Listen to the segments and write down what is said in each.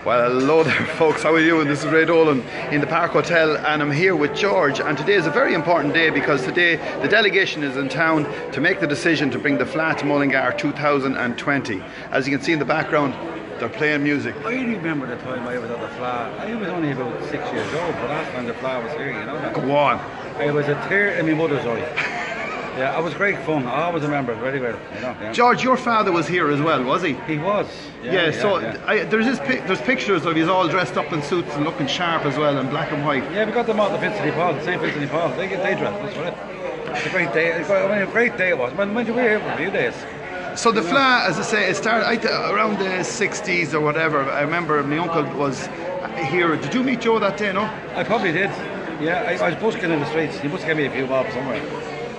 Well, hello there folks, how are you doing? This is Ray Dolan in the Park Hotel and I'm here with George, and today is a very important day because today the delegation is in town to make the decision to bring the flat to Mullingar 2020. As you can see in the background, they're playing music. I remember the time I was at the flat. I was only about 6 years old, but last time the flat was here, you know that? Go on. I was a tear in my mother's eye. Yeah, it was great fun. I always remember it very well. You know, yeah. George, your father was here as well, was he? He was. Yeah, so there's pictures of you all dressed up in suits and looking sharp as well, in black and white. Yeah, we got them out of Fitzroy Paul, the same Fitzroy Paul. They dressed, that's right. It's a great day. A great day it was. When we were here for a few days. So the flat, as I say, it started around the 60s or whatever. I remember my uncle was here. Did you meet Joe that day, no? I probably did. Yeah, I was busking in the streets. He must have given me a few bob somewhere.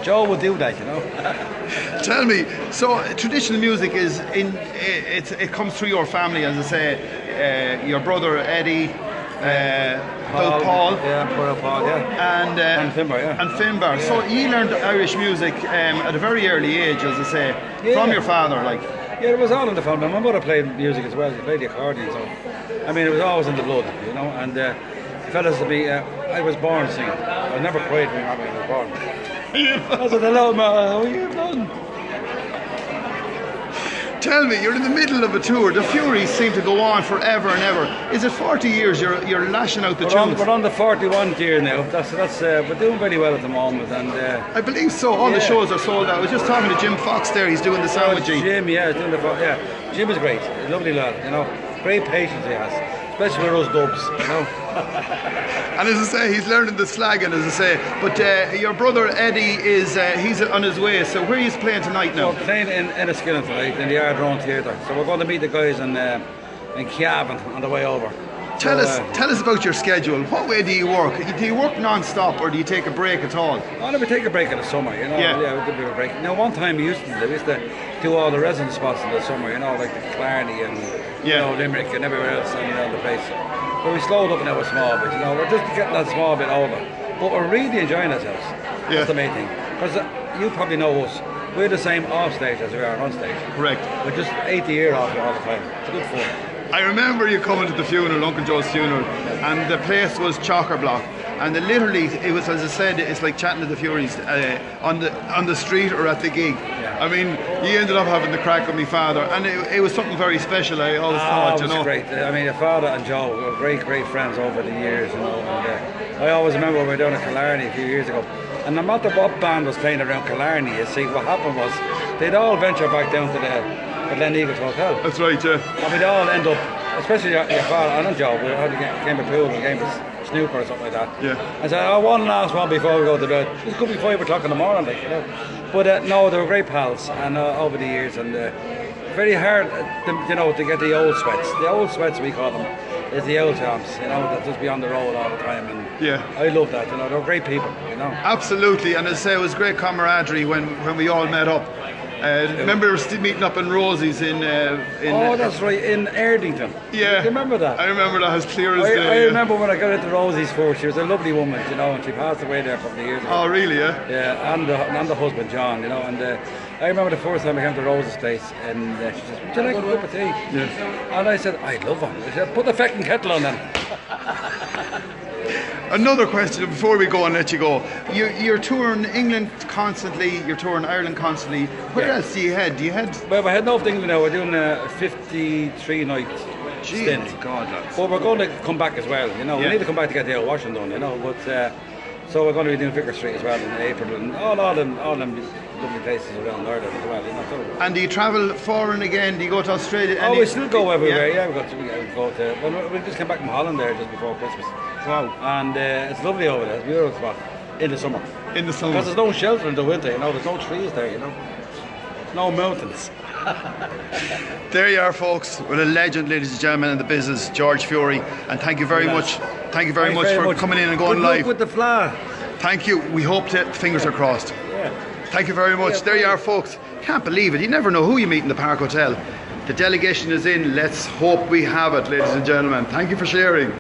Joe would do that, you know. Tell me, so traditional music it comes through your family, as I say, your brother Eddie, Paul, yeah, brother Paul, yeah, and Finbar, yeah, and Finbar. Yeah. So you learned Irish music at a very early age, as I say, from your father, like. Yeah, it was all in the family. My mother played music as well. She played the accordion, so I mean, it was always in the blood, you know. And fellas, to be, I was born singing. I never cried when I was born. I said, hello, ma, what have you done? Tell me, you're in the middle of a tour. The Fureys seem to go on forever and ever. Is it 40 years you're lashing out the tunes? We're on the 41st year now. That's we're doing very well at the moment. And I believe so. All the shows are sold out. I was just talking to Jim Fox there. He's doing the sandwiching. Jim, yeah, he's doing Jim is great. He's a lovely lad, you know. Great patience he has, especially with us dubs, you know. And as I say, he's learning the slagging, as I say. But your brother Eddie he's on his way. So where are you playing tonight now? We're playing in Enniskillen tonight in the Ardrone Theatre. So we're going to meet the guys in Cavan on the way over. Tell us about your schedule. What way do you work? Do you work non-stop or do you take a break at all? Oh, no, we take a break in the summer, you know. Yeah, we do a break. Now, one time we used to do all the resident spots in the summer, you know, like the Killarney and you know, Limerick and everywhere else around the place. But we slowed up now a small bit, you know. We're just getting that small bit older. But we're really enjoying ourselves. Yeah. That's the main thing. Because you probably know us. We're the same off stage as we are on stage. Correct. We're just 80 years off all the time. It's good fun. I remember you coming to the funeral, Uncle Joe's funeral, and the place was chocker block. And literally, it was, as I said, it's like chatting to the Fureys on the street or at the gig. Yeah. I mean, you ended up having the crack with my father, and it was something very special. I always thought, you know. Great. I mean, your father and Joe were great friends over the years, you know. And, I always remember we were down at Killarney a few years ago, and no matter what band was playing around Killarney, you see, what happened was they'd all venture back down to the Glen Eagles Hotel. That's right, yeah. And we'd all end up, especially your father and Joe, we had a game of pool, a game of snooker or something like that. Yeah. I said, one last one before we go to bed. It could be 5 o'clock in the morning, like, you know. But no, they were great pals, and over the years, and very hard, you know, to get the old sweats. The old sweats, we call them, is the old champs, you know, that just be on the road all the time. And yeah, I love that, you know, they're great people, you know. Absolutely, and as I say, it was great camaraderie when we all met up. Remember meeting up in Rosie's in oh, that's right, in Erdington. Yeah. You remember that? I remember that as clear as day. I remember when I got into Rosie's first. She was a lovely woman, you know, and she passed away there a couple of years ago. Oh, really, yeah? Yeah, and the husband, John, you know, and I remember the first time I came to Rosie's place, and she said, would you like a cup of tea? Yeah. And I said, I'd love one. She said, put the feckin' kettle on then. Another question before we go and let you go. You're touring England constantly, you're touring Ireland constantly. Where else do you head? Well, we're heading off to England now. We're doing a 53 night stint. God, that's... But we're going to come back as well, you know. We need to come back to get the old washing done, you know. But so we're going to be doing Vicar Street as well in April, and all them lovely places around Ireland as well, you know. So, and do you travel foreign again? Do you go to Australia? Oh, we still go everywhere. Yeah, we go to. Well, we just came back from Holland there just before Christmas. Wow. And it's lovely over there. It's a beautiful spot in the summer. In the summer. Because there's no shelter in the winter, you know. There's no trees there, you know. No mountains. There you are, folks, with a legend, ladies and gentlemen, in the business, George Furey. And thank you very much. Thank you very much for coming in and going live. Good luck with the flower. Thank you. We hope that fingers are crossed. Yeah. Thank you very much. There you are, folks. Can't believe it. You never know who you meet in the Park Hotel. The delegation is in. Let's hope we have it, ladies and gentlemen. Thank you for sharing.